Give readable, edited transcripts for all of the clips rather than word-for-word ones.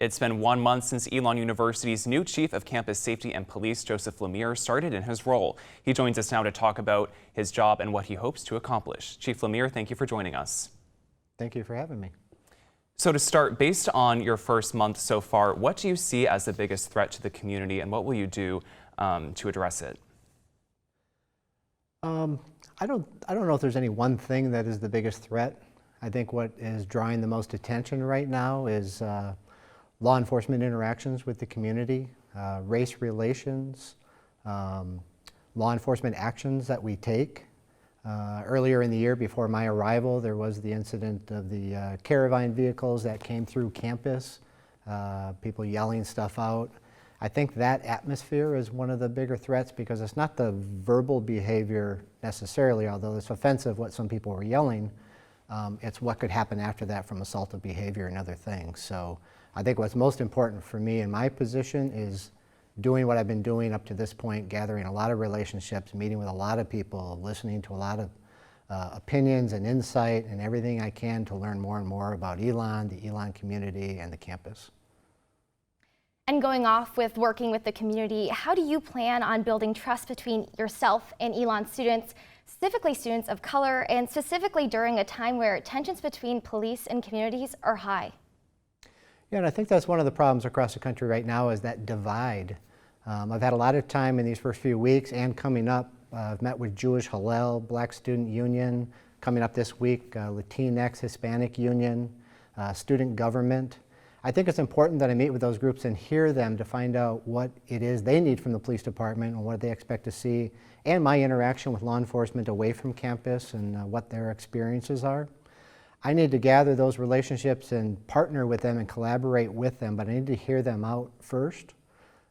It's been 1 month since Elon University's new Chief of Campus Safety and Police, Joseph LeMire, started in his role. He joins us now to talk about his job and what he hopes to accomplish. Chief LeMire, thank you for joining us. Thank you for having me. So to start, based on your first month so far, what do you see as the biggest threat to the community, and what will you do to address it? I don't know if there's any one thing that is the biggest threat. I think what is drawing the most attention right now is law enforcement interactions with the community, race relations, law enforcement actions that we take. Earlier in the year, before my arrival, there was the incident of the caravan vehicles that came through campus, people yelling stuff out. I think that atmosphere is one of the bigger threats, because it's not the verbal behavior necessarily, although it's offensive what some people were yelling. It's what could happen after that from assaultive behavior and other things. So I think what's most important for me in my position is doing what I've been doing up to this point, gathering a lot of relationships, meeting with a lot of people, listening to a lot of opinions and insight and everything I can to learn more and more about Elon, the Elon community, and the campus. And going off with working with the community, how do you plan on building trust between yourself and Elon students, specifically students of color, and specifically during a time where tensions between police and communities are high? Yeah, and I think that's one of the problems across the country right now, is that divide. I've had a lot of time in these first few weeks and coming up. I've met with Jewish Hillel, Black Student Union, coming up this week, Latinx, Hispanic Union, student government. I think it's important that I meet with those groups and hear them to find out what it is they need from the police department and what they expect to see, and my interaction with law enforcement away from campus and what their experiences are. I need to gather those relationships and partner with them and collaborate with them, but I need to hear them out first.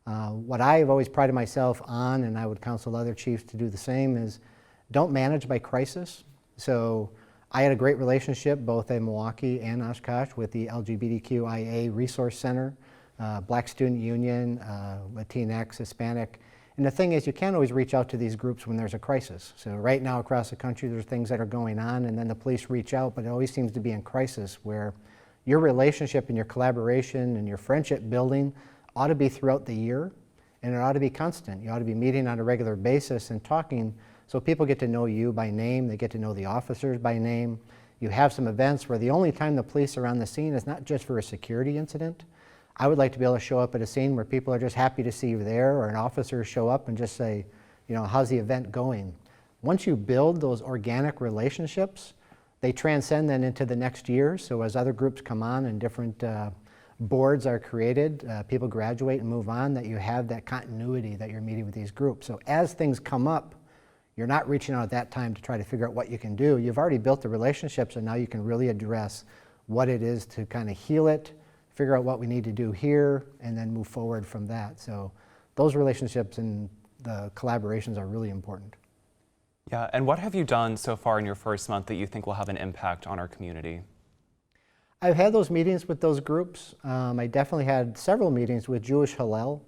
What I've always prided myself on, and I would counsel other chiefs to do the same, is don't manage by crisis. So I had a great relationship both in Milwaukee and Oshkosh with the LGBTQIA Resource Center, Black Student Union, Latinx, Hispanic. And the thing is, you can't always reach out to these groups when there's a crisis. So right now across the country, there's things that are going on, and then the police reach out, but it always seems to be in crisis, where your relationship and your collaboration and your friendship building ought to be throughout the year, and it ought to be constant. You ought to be meeting on a regular basis and talking, so people get to know you by name, they get to know the officers by name. You have some events where the only time the police are on the scene is not just for a security incident. I would like to be able to show up at a scene where people are just happy to see you there, or an officer show up and just say, you know, how's the event going? Once you build those organic relationships, they transcend then into the next year. So as other groups come on and different boards are created, people graduate and move on, that you have that continuity that you're meeting with these groups. So as things come up, you're not reaching out at that time to try to figure out what you can do. You've already built the relationships, and now you can really address what it is to kind of heal it, figure out what we need to do here, and then move forward from that. So those relationships and the collaborations are really important. Yeah, and what have you done so far in your first month that you think will have an impact on our community? I've had those meetings with those groups. I definitely had several meetings with Jewish Hillel.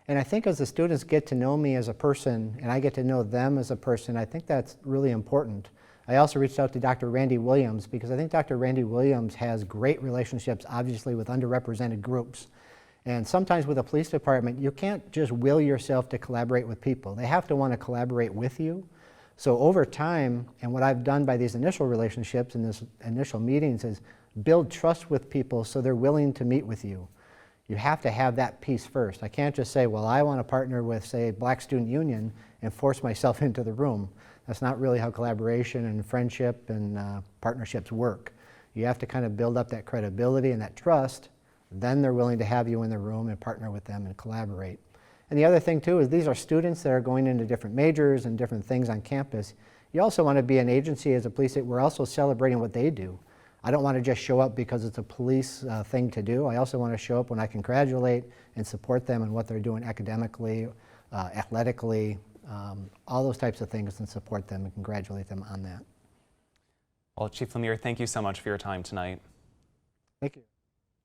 And I think as the students get to know me as a person, and I get to know them as a person, I think that's really important. I also reached out to Dr. Randy Williams, because I think Dr. Randy Williams has great relationships, obviously, with underrepresented groups. And sometimes with a police department, you can't just will yourself to collaborate with people. They have to want to collaborate with you. So over time, and what I've done by these initial relationships and these initial meetings, is build trust with people so they're willing to meet with you. You have to have that piece first. I can't just say, well, I want to partner with, say, Black Student Union and force myself into the room. That's not really how collaboration and friendship and partnerships work. You have to kind of build up that credibility and that trust. Then they're willing to have you in the room and partner with them and collaborate. And the other thing too is, these are students that are going into different majors and different things on campus. You also want to be an agency as a police that we're also celebrating what they do. I don't want to just show up because it's a police thing to do. I also want to show up when I congratulate and support them in what they're doing academically, athletically, all those types of things, and support them and congratulate them on that. Well, Chief LeMire, thank you so much for your time tonight. Thank you.